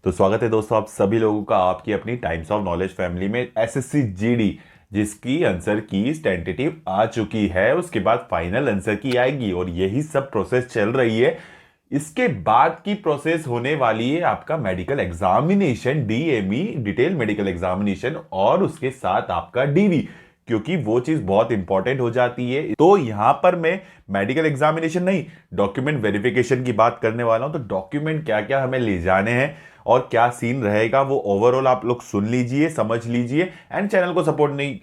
तो स्वागत है दोस्तों आप सभी लोगों का आपकी अपनी टाइम्स ऑफ नॉलेज फैमिली में। एसएससी जीडी जिसकी आंसर की टेंटेटिव आ चुकी है, उसके बाद फाइनल आंसर की आएगी और यही सब प्रोसेस चल रही है। इसके बाद की प्रोसेस होने वाली है आपका medical examination, DME detail medical examination, और उसके साथ आपका डीवी, क्योंकि वो चीज बहुत इंपॉर्टेंट हो जाती है। तो यहां पर मैं मेडिकल एग्जामिनेशन नहीं, डॉक्यूमेंट वेरिफिकेशन की बात करने वाला हूं। तो डॉक्यूमेंट क्या क्या हमें ले जाने हैं और क्या सीन रहेगा वो ओवरऑल आप लोग सुन लीजिए, समझ लीजिए। एंड चैनल को सपोर्ट नहीं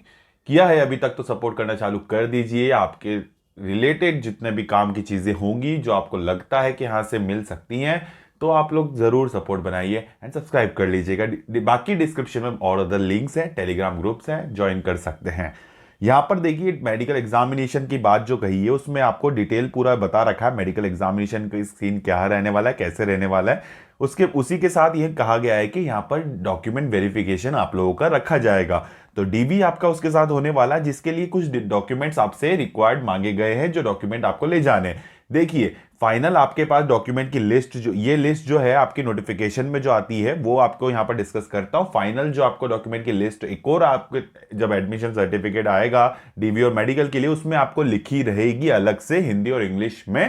किया है अभी तक तो सपोर्ट करना चालू कर दीजिए। आपके रिलेटेड जितने भी काम की चीजें होंगी जो आपको लगता है कि यहां से मिल सकती हैं, तो आप लोग जरूर सपोर्ट बनाइए एंड सब्सक्राइब कर लीजिएगा। बाकी डिस्क्रिप्शन में और अदर लिंक्स हैं, टेलीग्राम ग्रुप्स हैं, ज्वाइन कर सकते हैं। यहां पर देखिए मेडिकल एग्जामिनेशन की बात जो कही है उसमें आपको डिटेल पूरा बता रखा है। मेडिकल एग्जामिनेशन का सीन क्या रहने वाला है, कैसे रहने वाला है, उसके उसी के साथ यह कहा गया है कि यहां पर डॉक्यूमेंट वेरिफिकेशन आप लोगों का रखा जाएगा। तो डीवी आपका उसके साथ होने वाला है, जिसके लिए कुछ डॉक्यूमेंट्स आपसे रिक्वायर्ड मांगे गए हैं, जो डॉक्यूमेंट आपको ले जाने हैं। देखिए फाइनल आपके पास डॉक्यूमेंट की लिस्ट, जो ये लिस्ट जो है आपकी नोटिफिकेशन में जो आती है वो आपको यहां पर डिस्कस करता हूं। फाइनल जो आपको डॉक्यूमेंट की लिस्ट एक और आपके जब एडमिशन सर्टिफिकेट आएगा डीवी और मेडिकल के लिए, उसमें आपको लिखी रहेगी अलग से हिंदी और इंग्लिश में,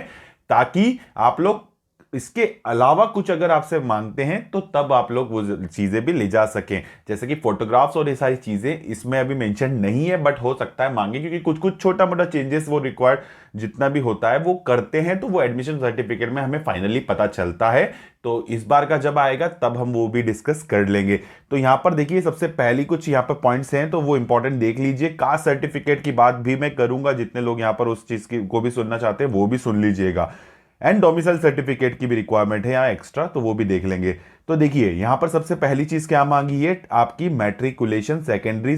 ताकि आप लोग इसके अलावा कुछ अगर आपसे मांगते हैं तो तब आप लोग वो चीजें भी ले जा सकें। जैसे कि फोटोग्राफ्स और ये सारी चीजें इसमें अभी मेंशन नहीं है, बट हो सकता है मांगे, क्योंकि कुछ कुछ छोटा मोटा चेंजेस वो रिक्वायर्ड जितना भी होता है वो करते हैं, तो वो एडमिशन सर्टिफिकेट में हमें फाइनली पता चलता है। तो इस बार का जब आएगा तब हम वो भी डिस्कस कर लेंगे। तो यहां पर देखिए सबसे पहली कुछ यहां पर पॉइंट्स हैं, तो वो इंपॉर्टेंट देख लीजिए। कास्ट सर्टिफिकेट की बात भी मैं करूंगा, जितने लोग यहां पर उस चीज की को भी सुनना चाहते हैं वो भी सुन लीजिएगा। एंड डोमिसाइल सर्टिफिकेट की भी रिक्वायरमेंट है यहाँ एक्स्ट्रा, तो वो भी देख लेंगे। तो देखिए यहां पर सबसे पहली चीज क्या मांगी है, आपकी मैट्रिकुलेशन सेकेंडरी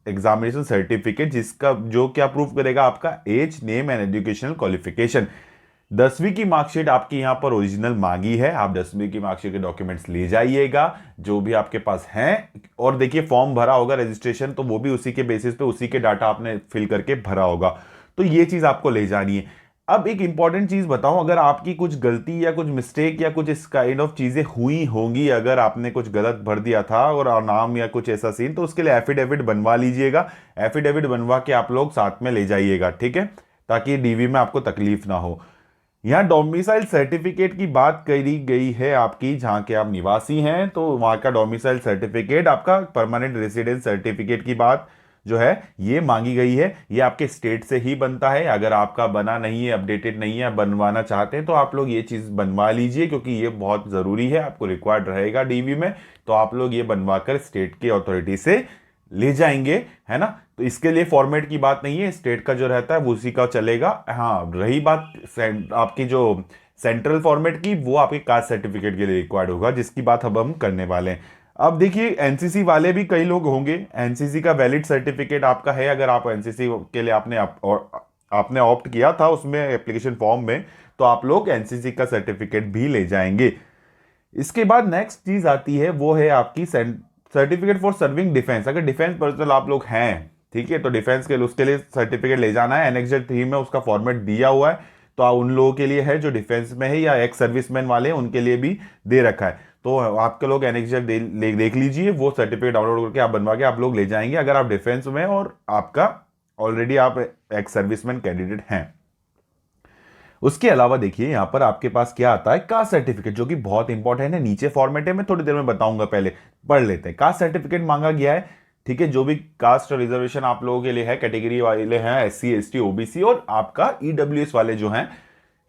एग्जामिनेशन सर्टिफिकेट, जिसका जो क्या प्रूफ करेगा आपका age, name and educational qualification. 10वीं की मार्कशीट आपकी यहां पर ओरिजिनल मांगी है। आप 10वीं की मार्कशीट के डॉक्यूमेंट्स ले जाइएगा जो भी आपके पास हैं। और देखिए फॉर्म भरा होगा रजिस्ट्रेशन, तो वो भी उसी के बेसिस पे उसी के डाटा आपने फिल करके भरा होगा, तो ये चीज आपको ले जानी है। अब एक इंपॉर्टेंट चीज बताऊं, अगर आपकी कुछ गलती या कुछ मिस्टेक या कुछ इस काइंड ऑफ चीजें हुई होंगी, अगर आपने कुछ गलत भर दिया था और नाम या कुछ ऐसा सीन, तो उसके लिए एफिडेविट बनवा लीजिएगा। एफिडेविट बनवा के आप लोग साथ में ले जाइएगा, ठीक है, ताकि डीवी में आपको तकलीफ ना हो। यहां डोमिसाइल सर्टिफिकेट की बात करी गई है आपकी, जहां के आप निवासी हैं, तो वहां का डोमिसाइल सर्टिफिकेट, आपका परमानेंट रेसिडेंस सर्टिफिकेट की बात जो है ये मांगी गई है। ये आपके स्टेट से ही बनता है। अगर आपका बना नहीं है, अपडेटेड नहीं है, बनवाना चाहते हैं, तो आप लोग ये चीज बनवा लीजिए, क्योंकि ये बहुत जरूरी है, आपको रिक्वायर्ड रहेगा डीवी में। तो आप लोग ये बनवाकर स्टेट की अथॉरिटी से ले जाएंगे, है ना। तो इसके लिए फॉर्मेट की बात नहीं है, स्टेट का जो रहता है वो उसी का चलेगा। हाँ, रही बात आपकी जो सेंट्रल फॉर्मेट की, वो आपके कास्ट सर्टिफिकेट के लिए रिक्वायर्ड होगा, जिसकी बात अब हम करने वाले हैं। अब देखिए एनसीसी वाले भी कई लोग होंगे। एनसीसी का वैलिड सर्टिफिकेट आपका है, अगर आप एनसीसी के लिए आपने ऑप्ट किया था उसमें एप्लीकेशन फॉर्म में, तो आप लोग एनसीसी का सर्टिफिकेट भी ले जाएंगे। इसके बाद नेक्स्ट चीज आती है, वो है आपकी सर्टिफिकेट फॉर सर्विंग डिफेंस। अगर डिफेंस पर्सनल आप लोग हैं, ठीक है, तो डिफेंस के उसके लिए सर्टिफिकेट ले जाना है। एनेक्स 3 में उसका फॉर्मेट दिया हुआ है, तो उन लोगों के लिए है जो डिफेंस में है या एक्स सर्विसमैन वाले हैं, उनके लिए भी दे रखा है। तो आपके लोग एनेक्स देख लीजिए, वो सर्टिफिकेट डाउनलोड करके आप बनवा के आप लोग ले जाएंगे, अगर आप डिफेंस में और आपका ऑलरेडी आप एक्स सर्विसमैन कैंडिडेट हैं। उसके अलावा देखिए यहां पर आपके पास क्या आता है, कास्ट सर्टिफिकेट, जो कि बहुत इंपॉर्टेंट है। नीचे फॉर्मेट है, मैं थोड़ी देर में बताऊंगा, पहले पढ़ लेते हैं। कास्ट सर्टिफिकेट मांगा गया है, ठीक है, जो भी कास्ट रिजर्वेशन आप लोगों के लिए है, कैटेगरी वाले हैं, एससी एसटी ओबीसी, और आपका ईडब्ल्यूएस वाले जो हैं,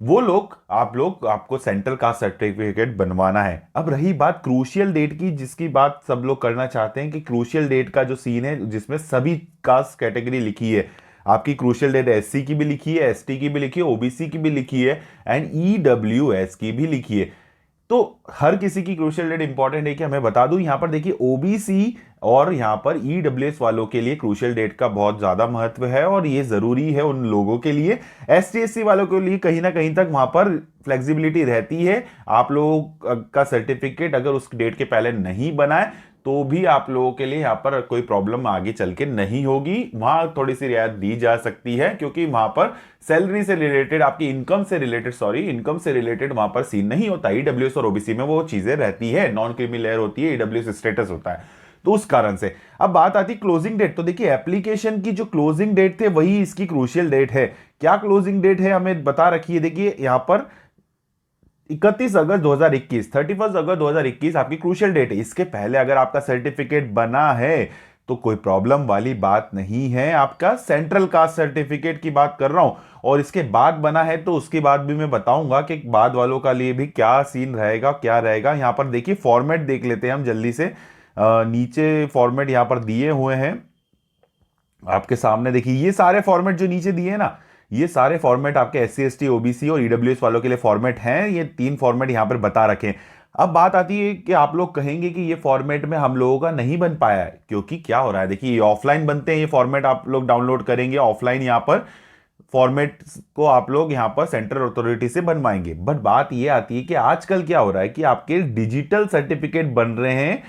वो लोग आपको सेंट्रल कास्ट सर्टिफिकेट बनवाना है। अब रही बात क्रूशियल डेट की, जिसकी बात सब लोग करना चाहते हैं कि क्रूशियल डेट का जो सीन है, जिसमें सभी कास्ट कैटेगरी लिखी है, आपकी क्रूशियल डेट एससी की भी लिखी है, एसटी की भी लिखी है, ओबीसी की भी लिखी है, एंड ईडब्ल्यूएस की भी लिखी है। तो हर किसी की क्रूशियल डेट इंपॉर्टेंट है कि हमें बता दूं। यहां पर देखिए ओबीसी और यहां पर ईडब्ल्यूएस वालों के लिए क्रूशियल डेट का बहुत ज्यादा महत्व है, और ये जरूरी है उन लोगों के लिए। एसटी एससी वालों के लिए कहीं ना कहीं तक वहां पर फ्लेक्सिबिलिटी रहती है। आप लोगों का सर्टिफिकेट अगर उस डेट के पहले नहीं बना है, तो भी आप लोगों के लिए यहाँ पर कोई प्रॉब्लम आगे चल के नहीं होगी। वहां थोड़ी सी रियायत दी जा सकती है क्योंकि वहां पर सैलरी से रिलेटेड, आपकी इनकम से रिलेटेड, इनकम से रिलेटेड वहां पर सीन नहीं होता। ईडब्ल्यूएस और ओबीसी में वो चीजें रहती है, नॉन क्रीमी लेयर होती है, ईडब्ल्यूएस स्टेटस होता है, तो उस कारण से। अब बात आती क्लोजिंग डेट, तो देखिए एप्लीकेशन की जो क्लोजिंग डेट थे वही इसकी क्रूशियल डेट है। क्या क्लोजिंग डेट है हमें बता रखी है, देखिए यहां पर 31 अगस्त 2021, 31 अगस्त 2021 आपकी क्रूशियल डेट है। इसके पहले अगर आपका सर्टिफिकेट बना है तो कोई प्रॉब्लम वाली बात नहीं है। आपका सेंट्रल कास्ट सर्टिफिकेट की बात कर रहा हूं, और इसके बाद बना है तो उसके बाद भी मैं बताऊंगा कि बाद वालों का लिए भी क्या सीन रहेगा, क्या रहेगा। यहां पर देखिए फॉर्मेट देख लेते हैं हम जल्दी से। नीचे फॉर्मेट यहां पर दिए हुए हैं आपके सामने, देखिए ये सारे फॉर्मेट जो नीचे दिए हैं ना, ये सारे फॉर्मेट आपके एससी एसटी ओबीसी और ईडब्ल्यूएस वालों के लिए फॉर्मेट हैं। ये 3 फॉर्मेट यहां पर बता रखे हैं। अब बात आती है कि आप लोग कहेंगे कि ये फॉर्मेट में हम लोगों का नहीं बन पाया है, क्योंकि क्या हो रहा है, देखिए ये ऑफलाइन बनते हैं, ये फॉर्मेट आप लोग डाउनलोड करेंगे ऑफलाइन, यहां पर फॉर्मेट को आप लोग यहां पर सेंट्रल अथॉरिटी से बनवाएंगे। बट बात ये आती है कि आजकल क्या हो रहा है कि आपके डिजिटल सर्टिफिकेट बन रहे हैं,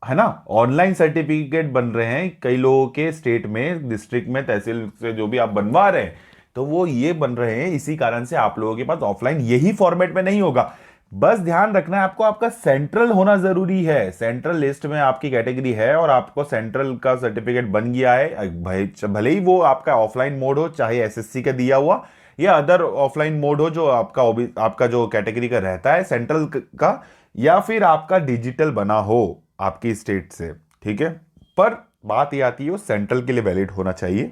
है ना, ऑनलाइन सर्टिफिकेट बन रहे हैं कई लोगों के स्टेट में, डिस्ट्रिक्ट में, तहसील से जो भी आप बनवा रहे हैं, तो वो ये बन रहे हैं। इसी कारण से आप लोगों के पास ऑफलाइन यही फॉर्मेट में नहीं होगा। बस ध्यान रखना है आपको, आपका सेंट्रल होना जरूरी है। सेंट्रल लिस्ट में आपकी कैटेगरी है और आपको सेंट्रल का सर्टिफिकेट बन गया है, भाई भले ही वो आपका ऑफलाइन मोड हो, चाहे एसएससी का दिया हुआ या अदर ऑफलाइन मोड हो जो आपका जो कैटेगरी का रहता है सेंट्रल का, या फिर आपका डिजिटल बना हो आपकी स्टेट से, ठीक है। पर बात ये आती है वो सेंट्रल के लिए वैलिड होना चाहिए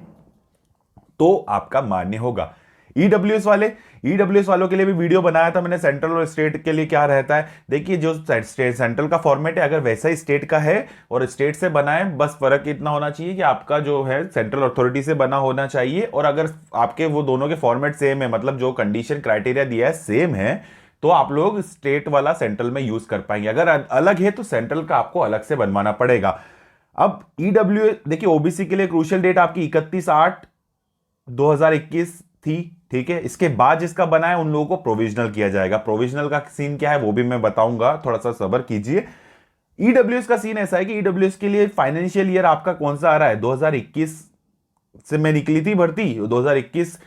तो आपका मान्य होगा। ईडब्ल्यूएस वालों के लिए भी वीडियो बनाया था मैंने, सेंट्रल और स्टेट के लिए क्या रहता है। देखिए जो सेंट्रल का फॉर्मेट है अगर वैसा ही स्टेट का है और स्टेट से बना है, बस फर्क इतना होना चाहिए कि आपका जो है सेंट्रल अथॉरिटी से बना होना चाहिए, और अगर आपके वो दोनों के फॉर्मेट सेम है, मतलब जो कंडीशन क्राइटेरिया दिया है सेम है, तो आप लोग स्टेट वाला सेंट्रल में यूज कर पाएंगे। अगर अलग है तो सेंट्रल का आपको अलग से बनवाना पड़ेगा। अब ईडब्ल्यू देखिए ओबीसी के लिए क्रूशियल डेट आपकी 31/8/2021 थी, ठीक है। इसके बाद जिसका बना है उन लोगों को प्रोविजनल किया जाएगा। प्रोविजनल का सीन क्या है वो भी मैं बताऊंगा, थोड़ा सा सब्र कीजिए। ईडब्ल्यूएस का सीन ऐसा है कि ईडब्ल्यूएस के लिए फाइनेंशियल ईयर आपका कौन सा आ रहा है, 2021 से मैं निकली थी भर्ती, 2021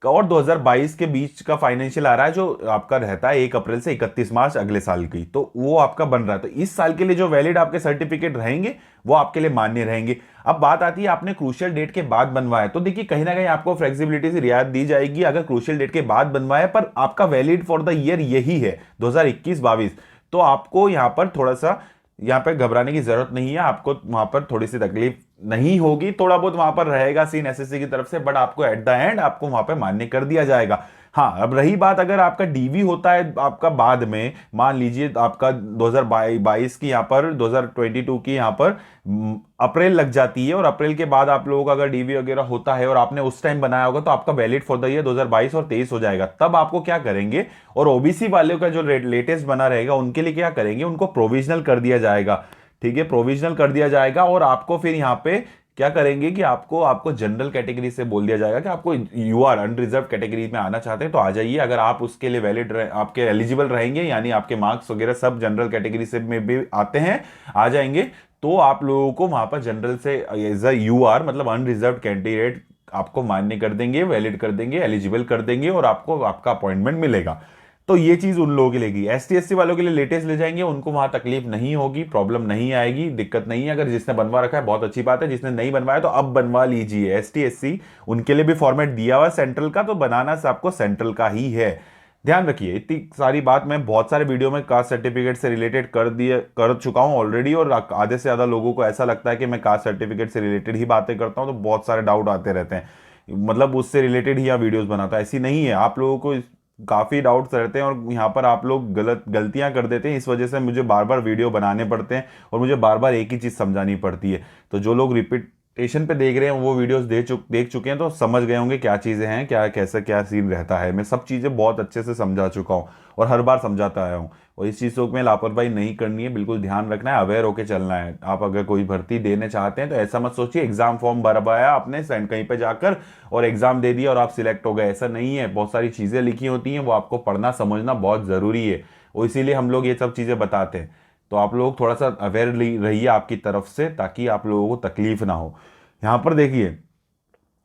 का और 2022 के बीच का फाइनेंशियल आ रहा है, जो आपका रहता है 1 अप्रैल से 31 मार्च अगले साल की, तो वो आपका बन रहा है। तो इस साल के लिए जो वैलिड आपके सर्टिफिकेट रहेंगे वो आपके लिए मान्य रहेंगे। अब बात आती है आपने क्रूशियल डेट के बाद बनवाया, तो देखिए कहीं ना कहीं आपको फ्लेक्सिबिलिटी से रियायत दी जाएगी अगर क्रूशियल डेट के बाद बनवाया, पर आपका वैलिड फॉर द ईयर यही है 2021-22, तो आपको यहां पर थोड़ा सा यहाँ पे घबराने की जरूरत नहीं है। आपको वहां पर थोड़ी सी तकलीफ नहीं होगी, थोड़ा बहुत वहां पर रहेगा सीन एसएससी की तरफ से, बट आपको एट द एंड आपको वहां पे मान्य कर दिया जाएगा। हाँ, अब रही बात अगर आपका डीवी होता है आपका बाद में, मान लीजिए आपका 2022 की यहाँ पर 2022 की यहाँ पर अप्रैल लग जाती है, और अप्रैल के बाद आप लोगों का अगर डीवी वगैरह होता है और आपने उस टाइम बनाया होगा तो आपका वैलिड फॉर द ईयर 2022 और 23 हो जाएगा। तब आपको क्या करेंगे, और ओबीसी वाले का जो लेटेस्ट बना रहेगा उनके लिए क्या करेंगे, उनको प्रोविजनल कर दिया जाएगा, ठीक है, प्रोविजनल कर दिया जाएगा। और आपको फिर यहाँ पे क्या करेंगे कि आपको जनरल कैटेगरी से बोल दिया जाएगा कि आपको यूआर अनरिजर्व कैटेगरी में आना चाहते हैं तो आ जाइए। अगर आप उसके लिए वैलिड आपके एलिजिबल रहेंगे, यानी आपके मार्क्स वगैरह सब जनरल कैटेगरी से में भी आते हैं, आ जाएंगे, तो आप लोगों को वहां पर जनरल से एज अ यूआर मतलब अनरिजर्व कैंडिडेट आपको मान्य कर देंगे, वैलिड कर देंगे, एलिजिबल कर देंगे, और आपको आपका अपॉइंटमेंट मिलेगा। तो ये चीज उन लोगों के लिए, एसटी एससी वालों के लिए लेटेस्ट ले जाएंगे, उनको वहां तकलीफ नहीं होगी, प्रॉब्लम नहीं आएगी, दिक्कत नहीं है। अगर जिसने बनवा रखा है बहुत अच्छी बात है, जिसने नहीं बनवाया तो अब बनवा लीजिए। एसटी एससी उनके लिए भी फॉर्मेट दिया हुआ सेंट्रल का, तो बनाना सबको सेंट्रल का ही है। ध्यान रखिए, इतनी सारी बात मैं बहुत सारे वीडियो में कास्ट सर्टिफिकेट से रिलेटेड कर चुका हूं ऑलरेडी, और आधे से ज्यादा लोगों को ऐसा लगता है कि मैं कास्ट सर्टिफिकेट से रिलेटेड ही बातें करता हूं, तो बहुत सारे डाउट आते रहते हैं, मतलब उससे रिलेटेड ही यहाँ वीडियोस बनाता है। ऐसी नहीं है, आप लोगों को काफी डाउट्स रहते हैं और यहाँ पर आप लोग गलतियां कर देते हैं, इस वजह से मुझे बार बार वीडियो बनाने पड़ते हैं और मुझे बार बार एक ही चीज समझानी पड़ती है। तो जो लोग रिपीटेशन पे देख रहे हैं वो वीडियोस देख चुके हैं तो समझ गए होंगे क्या चीजें हैं, क्या कैसा क्या सीन रहता है। मैं सब चीजें बहुत अच्छे से समझा चुका हूँ और हर बार समझाता आया हूँ, और इस चीज़ों में लापरवाही नहीं करनी है, बिल्कुल ध्यान रखना है, अवेयर होकर चलना है। आप अगर कोई भर्ती देने चाहते हैं तो ऐसा मत सोचिए एग्जाम फॉर्म भरवाया आपने सेंड कहीं पे जाकर और एग्जाम दे दिया और आप सिलेक्ट हो गए, ऐसा नहीं है। बहुत सारी चीज़ें लिखी होती हैं, वो आपको पढ़ना समझना बहुत ज़रूरी है, और इसीलिए हम लोग ये सब चीज़ें बताते हैं। तो आप लोग थोड़ा सा अवेयर रहिए आपकी तरफ से, ताकि आप लोगों को तकलीफ ना हो। यहाँ पर देखिए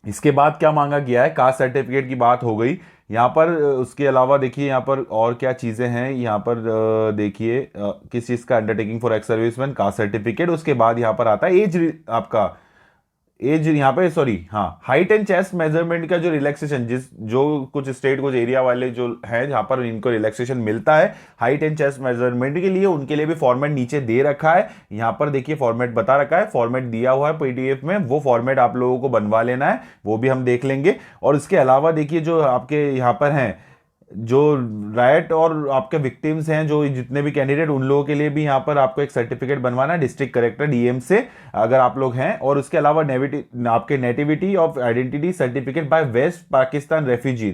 इसके बाद क्या मांगा गया है, कास्ट सर्टिफिकेट की बात हो गई यहाँ पर। उसके अलावा देखिए यहाँ पर और क्या चीज़ें हैं यहाँ पर। देखिए किस चीज़ का, undertaking for ex serviceman, caste certificate. उसके बाद यहाँ पर आता है एज, आपका एज यहाँ पे, सॉरी हाँ, हाइट एंड चेस्ट मेजरमेंट का जो रिलैक्सेशन, जिस जो कुछ स्टेट कुछ एरिया वाले जो हैं जहाँ पर इनको रिलैक्सेशन मिलता है हाइट एंड चेस्ट मेजरमेंट के लिए, उनके लिए भी फॉर्मेट नीचे दे रखा है। यहाँ पर देखिए फॉर्मेट बता रखा है, फॉर्मेट दिया हुआ है पीडीएफ में, वो फॉर्मेट आप लोगों को बनवा लेना है, वो भी हम देख लेंगे। और इसके अलावा देखिए जो आपके यहाँ पर हैं, जो राइट और आपके विक्टिम्स हैं, जो जितने भी कैंडिडेट, उन लोगों के लिए भी यहाँ पर आपको एक सर्टिफिकेट बनवाना है डिस्ट्रिक्ट कलेक्टर डीएम से, अगर आप लोग हैं। और उसके अलावा आपके nativity of identity certificate by West Pakistan refugee,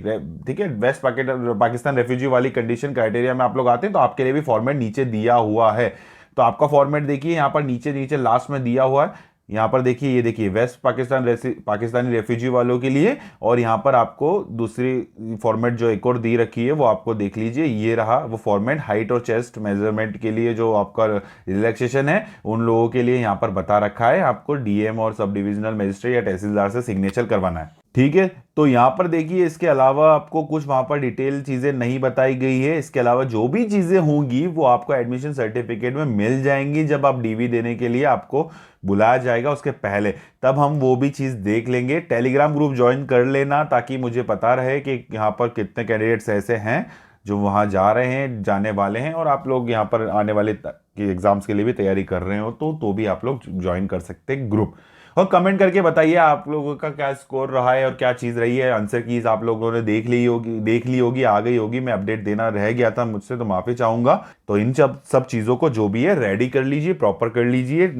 ठीक है, वेस्ट पाकिस्तान रेफ्यूजी वाली कंडीशन क्राइटेरिया में आप लोग आते हैं, तो आपके लिए भी फॉर्मेट नीचे दिया हुआ है। तो आपका फॉर्मेट देखिए यहाँ पर नीचे नीचे लास्ट में दिया हुआ है। यहाँ पर देखिए, ये देखिए वेस्ट पाकिस्तानी रेफ्यूजी वालों के लिए, और यहाँ पर आपको दूसरी फॉर्मेट जो एक और दी रखी है वो आपको देख लीजिए, ये रहा वो फॉर्मेट, हाइट और चेस्ट मेजरमेंट के लिए जो आपका रिलैक्सेशन है उन लोगों के लिए यहाँ पर बता रखा है, आपको डीएम और सब डिविजनल मजिस्ट्रेट या तहसीलदार से सिग्नेचर करवाना है, ठीक है। तो यहाँ पर देखिए इसके अलावा आपको कुछ वहां पर डिटेल चीजें नहीं बताई गई है। इसके अलावा जो भी चीजें होंगी वो आपको एडमिशन सर्टिफिकेट में मिल जाएंगी, जब आप डीवी देने के लिए आपको बुलाया जाएगा उसके पहले, तब हम वो भी चीज देख लेंगे। टेलीग्राम ग्रुप ज्वाइन कर लेना, ताकि मुझे पता रहे कि यहाँ पर कितने कैंडिडेट्स ऐसे हैं जो वहां जा रहे हैं, जाने वाले हैं, और आप लोग यहाँ पर आने वाले एग्जाम्स के लिए भी तैयारी कर रहे हो तो भी आप लोग ज्वाइन कर सकते हैं ग्रुप। और कमेंट करके बताइए आप लोगों का क्या स्कोर रहा है और क्या चीज़ रही है। आंसर कीज आप लोगों ने देख ली होगी, आ गई होगी। मैं अपडेट देना रह गया था मुझसे, तो माफ़ी चाहूँगा। तो इन सब चीज़ों को जो भी है रेडी कर लीजिए, प्रॉपर कर लीजिए।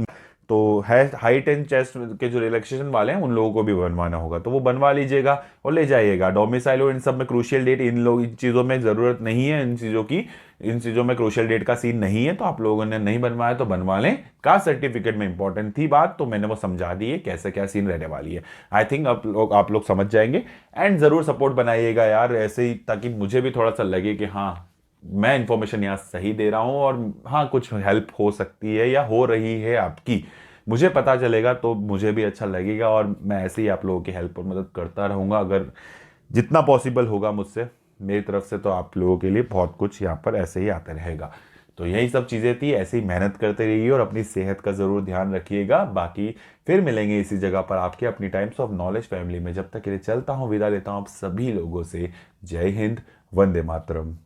तो है हाइट एंड चेस्ट के जो रिलैक्सेशन वाले हैं उन लोगों को भी बनवाना होगा, तो वो बनवा लीजिएगा और ले जाइएगा। डोमिसाइल और इन सब में क्रूशियल डेट, इन चीज़ों में ज़रूरत नहीं है, इन चीज़ों में क्रूशियल डेट का सीन नहीं है, तो आप लोगों ने नहीं बनवाया तो बनवा लें। कास्ट सर्टिफिकेट में इंपॉर्टेंट थी बात, तो मैंने वो समझा दी है कैसे क्या सीन रहने वाली है। आई थिंक आप लोग समझ जाएंगे। एंड ज़रूर सपोर्ट बनाइएगा यार ऐसे ही, ताकि मुझे भी थोड़ा सा लगे कि हाँ मैं इंफॉर्मेशन यहाँ सही दे रहा हूँ, और हाँ कुछ हेल्प हो सकती है या हो रही है आपकी, मुझे पता चलेगा तो मुझे भी अच्छा लगेगा। और मैं ऐसे ही आप लोगों की हेल्प और मदद करता रहूँगा, अगर जितना पॉसिबल होगा मुझसे, मेरी तरफ से। तो आप लोगों के लिए बहुत कुछ यहाँ पर ऐसे ही आता रहेगा। तो यही सब चीज़ें थी, ऐसे ही मेहनत करते रहिए और अपनी सेहत का ज़रूर ध्यान रखिएगा। बाकी फिर मिलेंगे इसी जगह पर आपके अपनी टाइम्स ऑफ नॉलेज फैमिली में। जब तक के लिए चलता हूँ, विदा लेता हूँ आप सभी लोगों से। जय हिंद, वंदे मातरम।